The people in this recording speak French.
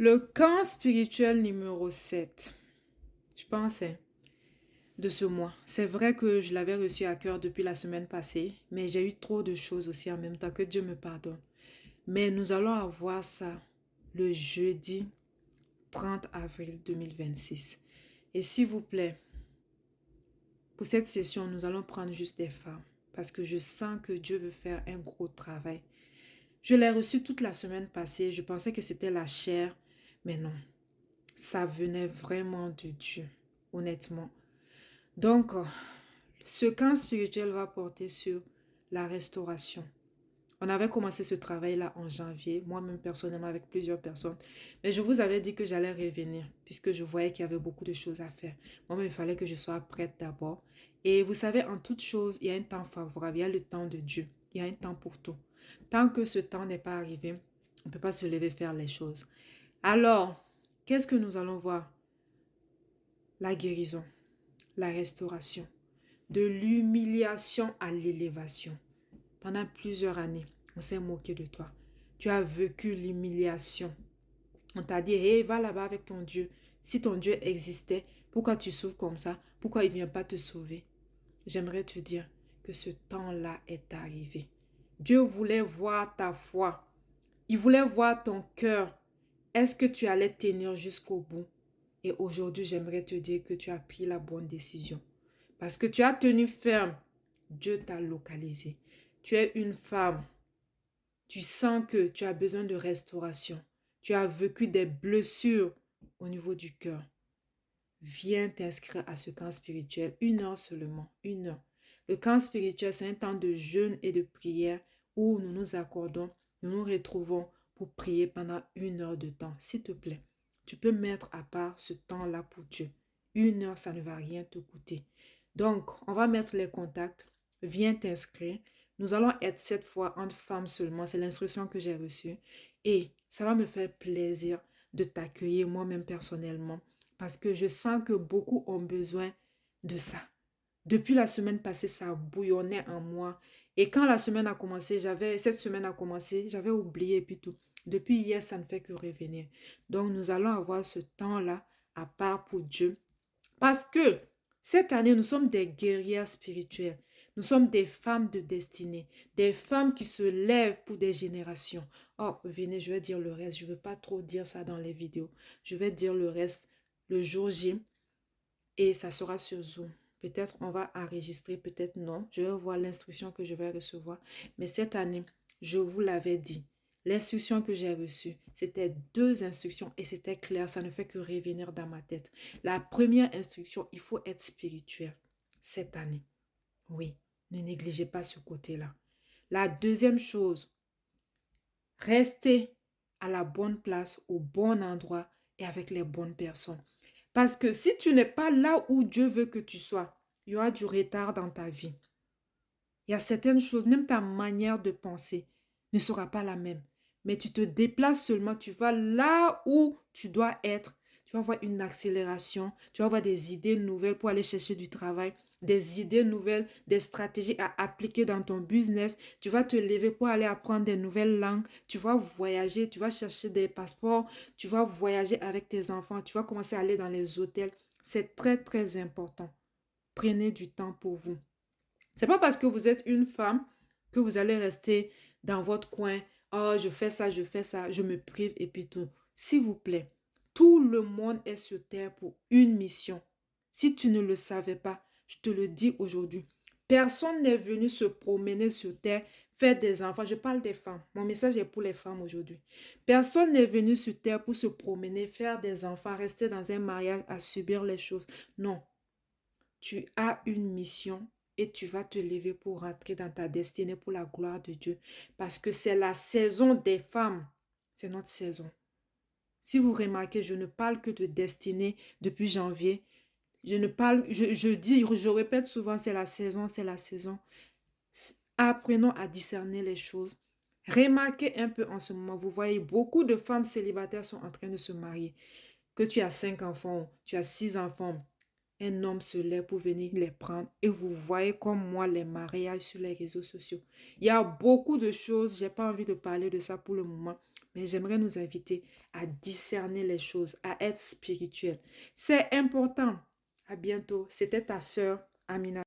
Le camp spirituel numéro 7, je pensais, de ce mois. C'est vrai que je l'avais reçu à cœur depuis la semaine passée, mais j'ai eu trop de choses aussi en même temps, que Dieu me pardonne. Mais nous allons avoir ça le jeudi 30 avril 2026. Et s'il vous plaît, pour cette session, nous allons prendre juste des femmes parce que je sens que Dieu veut faire un gros travail. Je l'ai reçu toute la semaine passée, je pensais que c'était la chair, mais non. Ça venait vraiment de Dieu, honnêtement. Donc, ce camp spirituel va porter sur la restauration. On avait commencé ce travail-là en janvier, moi-même personnellement avec plusieurs personnes. Mais je vous avais dit que j'allais revenir puisque je voyais qu'il y avait beaucoup de choses à faire. Moi-même, il fallait que je sois prête d'abord. Et vous savez, en toute chose, il y a un temps favorable, il y a le temps de Dieu. Il y a un temps pour tout. Tant que ce temps n'est pas arrivé, on ne peut pas se lever faire les choses. Alors, qu'est-ce que nous allons voir? La guérison, la restauration, de l'humiliation à l'élévation. Pendant plusieurs années, on s'est moqué de toi. Tu as vécu l'humiliation. On t'a dit, hé, va là-bas avec ton Dieu. Si ton Dieu existait, pourquoi tu souffres comme ça? Pourquoi il ne vient pas te sauver? J'aimerais te dire que ce temps-là est arrivé. Dieu voulait voir ta foi. Il voulait voir ton cœur. Est-ce que tu allais tenir jusqu'au bout? Et aujourd'hui, j'aimerais te dire que tu as pris la bonne décision. Parce que tu as tenu ferme. Dieu t'a localisé. Tu es une femme. Tu sens que tu as besoin de restauration. Tu as vécu des blessures au niveau du cœur. Viens t'inscrire à ce camp spirituel. 1 heure seulement. 1 heure. Le camp spirituel, c'est un temps de jeûne et de prière où nous nous accordons, nous nous retrouvons pour prier pendant 1 heure de temps. S'il te plaît, tu peux mettre à part ce temps-là pour Dieu. 1 heure, ça ne va rien te coûter. Donc, on va mettre les contacts. Viens t'inscrire. Nous allons être cette fois entre femmes seulement. C'est l'instruction que j'ai reçue. Et ça va me faire plaisir de t'accueillir moi-même personnellement parce que je sens que beaucoup ont besoin de ça. Depuis la semaine passée, ça bouillonnait en moi. Et quand la semaine a commencé, cette semaine a commencé, j'avais oublié et puis tout. Depuis hier, ça ne fait que revenir. Donc, nous allons avoir ce temps-là à part pour Dieu. Parce que cette année, nous sommes des guerrières spirituelles. Nous sommes des femmes de destinée, des femmes qui se lèvent pour des générations. Oh, venez, je vais dire le reste. Je ne veux pas trop dire ça dans les vidéos. Je vais dire le reste le jour J et ça sera sur Zoom. Peut-être on va enregistrer, peut-être non. Je vais voir l'instruction que je vais recevoir. Mais cette année, je vous l'avais dit. L'instruction que j'ai reçue, c'était 2 instructions et c'était clair, ça ne fait que revenir dans ma tête. La première instruction, il faut être spirituel cette année. Oui, ne négligez pas ce côté-là. La deuxième chose, restez à la bonne place, au bon endroit et avec les bonnes personnes. Parce que si tu n'es pas là où Dieu veut que tu sois, il y aura du retard dans ta vie. Il y a certaines choses, même ta manière de penser ne sera pas la même. Mais tu te déplaces seulement, tu vas là où tu dois être. Tu vas avoir une accélération, tu vas avoir des idées nouvelles pour aller chercher du travail, des idées nouvelles, des stratégies à appliquer dans ton business. Tu vas te lever pour aller apprendre des nouvelles langues. Tu vas voyager, tu vas chercher des passeports, tu vas voyager avec tes enfants, tu vas commencer à aller dans les hôtels. C'est très, très important. Prenez du temps pour vous. C'est pas parce que vous êtes une femme que vous allez rester dans votre coin. Oh, je fais ça, je me prive et puis tout. S'il vous plaît, tout le monde est sur terre pour une mission. Si tu ne le savais pas, je te le dis aujourd'hui. Personne n'est venu se promener sur terre, faire des enfants. Je parle des femmes. Mon message est pour les femmes aujourd'hui. Personne n'est venu sur terre pour se promener, faire des enfants, rester dans un mariage, à subir les choses. Non, tu as une mission et tu vas te lever pour rentrer dans ta destinée pour la gloire de Dieu. Parce que c'est la saison des femmes. C'est notre saison. Si vous remarquez, je ne parle que de destinée depuis janvier. Je ne parle, je dis, je répète souvent, c'est la saison, c'est la saison. Apprenons à discerner les choses. Remarquez un peu en ce moment, vous voyez, beaucoup de femmes célibataires sont en train de se marier. Que tu as 5 enfants, tu as 6 enfants, un homme se lève pour venir les prendre et vous voyez comme moi les mariages sur les réseaux sociaux. Il y a beaucoup de choses, j'ai pas envie de parler de ça pour le moment mais j'aimerais nous inviter à discerner les choses, à être spirituel. C'est important. À bientôt. C'était ta sœur Amina.